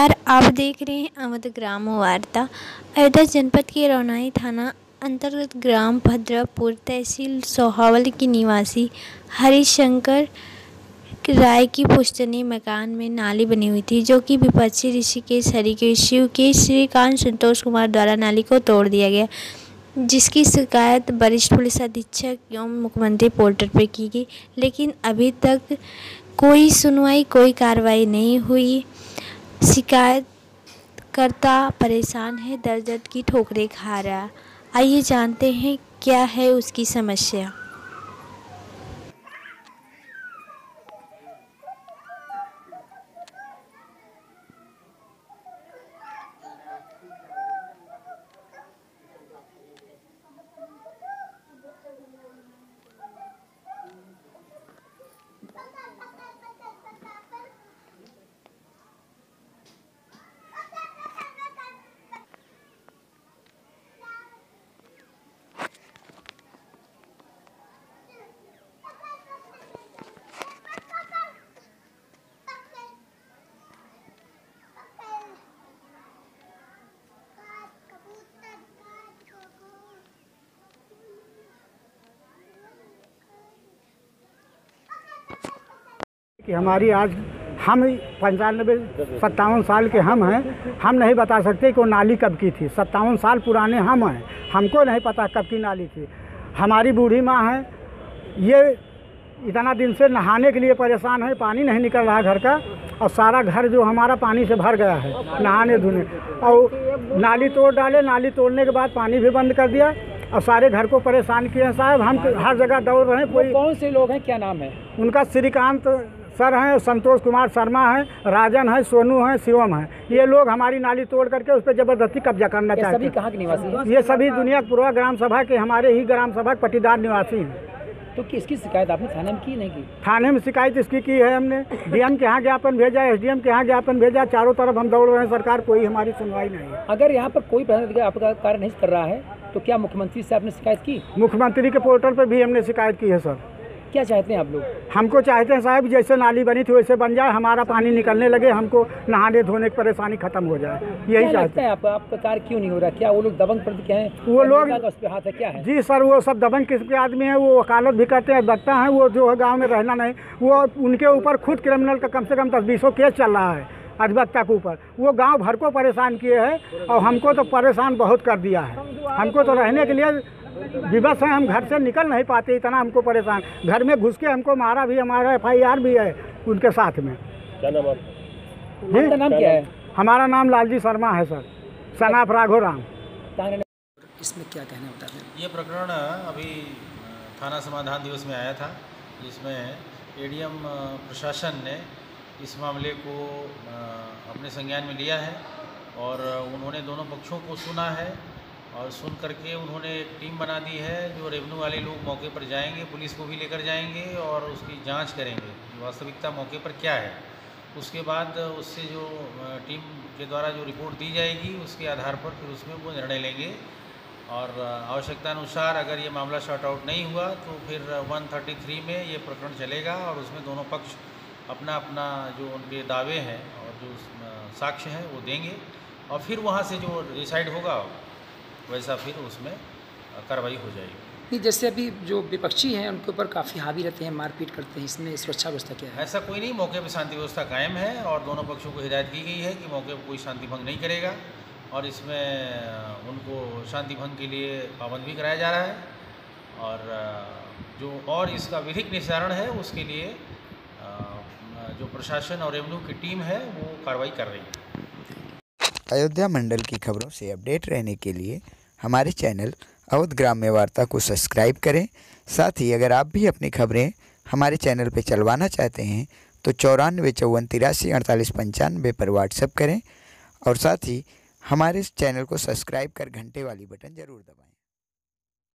नमस्कार, आप देख रहे हैं अवध ग्राम वार्ता। अयोध्या जनपद के रौनाई थाना अंतर्गत ग्राम भद्रापुर तहसील सोहावल की निवासी हरिशंकर राय की पुश्तैनी मकान में नाली बनी हुई थी, जो कि विपक्षी ऋषिकेश हरिकेश शिवकेश श्रीकांत संतोष कुमार द्वारा नाली को तोड़ दिया गया, जिसकी शिकायत वरिष्ठ पुलिस अधीक्षक एवं मुख्यमंत्री पोर्टल पर की गई, लेकिन अभी तक कोई सुनवाई, कोई कार्रवाई नहीं हुई। शिकायतकर्ता परेशान है, दर्द की ठोकरें खा रहा। आइए जानते हैं क्या है उसकी समस्या। कि हमारी आज हम 95-57 साल के हम हैं, हम नहीं बता सकते कि वो नाली कब की थी। 57 साल पुराने हम हैं, हमको नहीं पता कब की नाली थी। हमारी बूढ़ी माँ है, ये इतना दिन से नहाने के लिए परेशान है, पानी नहीं निकल रहा घर का, और सारा घर जो हमारा पानी से भर गया है नहाने धोने। और नाली तोड़ डाले, नाली तोड़ने के बाद पानी भी बंद कर दिया और सारे घर को परेशान किए हैं साहब। हम हर जगह दौड़ रहे हैं। कोई कौन से लोग हैं, क्या नाम है उनका? श्रीकांत सर हैं, संतोष कुमार शर्मा है, राजन है, सोनू है, शिवम है। ये लोग हमारी नाली तोड़ करके उस पर ज़बरदस्ती कब्जा करना चाहते हैं। सभी कहाँ के निवासी हैं? ये सभी दुनियापुरा ग्राम सभा के, हमारे ही ग्राम सभा के पटीदार निवासी हैं। तो किसकी शिकायत आपने थाने में की, नहीं की? थाने में शिकायत इसकी की है हमने। डीएम के यहाँ ज्ञापन भेजा, एसडीएम के यहाँ ज्ञापन भेजा, चारों तरफ हम दौड़ रहे हैं, सरकार कोई हमारी सुनवाई नहीं है। अगर यहाँ पर कोई प्रशासनिक आपका कार्य नहीं कर रहा है तो क्या मुख्यमंत्री से आपने शिकायत की? मुख्यमंत्री के पोर्टल पर भी हमने शिकायत की है सर। क्या चाहते हैं आप लोग? हमको चाहते हैं साहब, जैसे नाली बनी थी वैसे बन जाए, हमारा पानी निकलने लगे, हमको नहाने धोने की परेशानी खत्म हो जाए, यही चाहते हैं। आपका कार्य क्यों नहीं हो रहा? क्या वो लोग दबंग प्रति हैं? वो लोग उस पे हाथ है, क्या है? जी सर, वो सब दबंग किस्म के आदमी हैं। वो वकालत भी करते हैं, बकता हैं। वो जो है गाँव में रहना नहीं, वो उनके ऊपर खुद क्रिमिनल का कम से कम 10-20 केस चल रहा है अधिवक्ता के ऊपर। वो गांव भर को परेशान किए हैं और हमको तो परेशान बहुत कर दिया है। हमको तो रहने के लिए विवश है, हम घर से निकल नहीं पाते, इतना हमको परेशान। घर में घुस के हमको मारा भी, हमारा FIR भी है उनके साथ में। क्या नाम आपका? आपका नाम क्या है? हमारा नाम लालजी शर्मा है सर, सनाफ राघो राम। इसमें क्या कहना बता दें? ये प्रकरण अभी थाना समाधान दिवस में आया था, जिसमें ADM प्रशासन ने इस मामले को अपने संज्ञान में लिया है और उन्होंने दोनों पक्षों को सुना है और सुन करके उन्होंने एक टीम बना दी है। जो रेवेन्यू वाले लोग मौके पर जाएंगे, पुलिस को भी लेकर जाएंगे और उसकी जांच करेंगे वास्तविकता मौके पर क्या है। उसके बाद उससे जो टीम के द्वारा जो रिपोर्ट दी जाएगी, उसके आधार पर फिर उसमें वो निर्णय लेंगे और आवश्यकता अनुसार अगर ये मामला शॉर्ट आउट नहीं हुआ तो फिर 133 में ये प्रकरण चलेगा और उसमें दोनों पक्ष अपना अपना जो उनके दावे हैं और जो साक्ष्य हैं वो देंगे और फिर वहाँ से जो डिसाइड होगा वैसा फिर उसमें कार्रवाई हो जाएगी। नहीं, जैसे अभी जो विपक्षी हैं उनके ऊपर काफ़ी हावी रहते हैं, मारपीट करते हैं, इसमें सुरक्षा व्यवस्था क्या है? ऐसा कोई नहीं, मौके पर शांति व्यवस्था कायम है और दोनों पक्षों को हिदायत की गई है कि मौके पर कोई शांति भंग नहीं करेगा और इसमें उनको शांति भंग के लिए पाबंद भी कराया जा रहा है और जो और इसका विधिक निस्तारण है उसके लिए जो प्रशासन और रेवेन्यू की टीम है वो कार्रवाई कर रही है। अयोध्या मंडल की खबरों से अपडेट रहने के लिए हमारे चैनल अवध ग्राम्य वार्ता को सब्सक्राइब करें। साथ ही अगर आप भी अपनी खबरें हमारे चैनल पर चलवाना चाहते हैं तो 94 54 83 48 95 पर व्हाट्सएप करें और साथ ही हमारे चैनल को सब्सक्राइब कर घंटे वाली बटन ज़रूर दबाएं।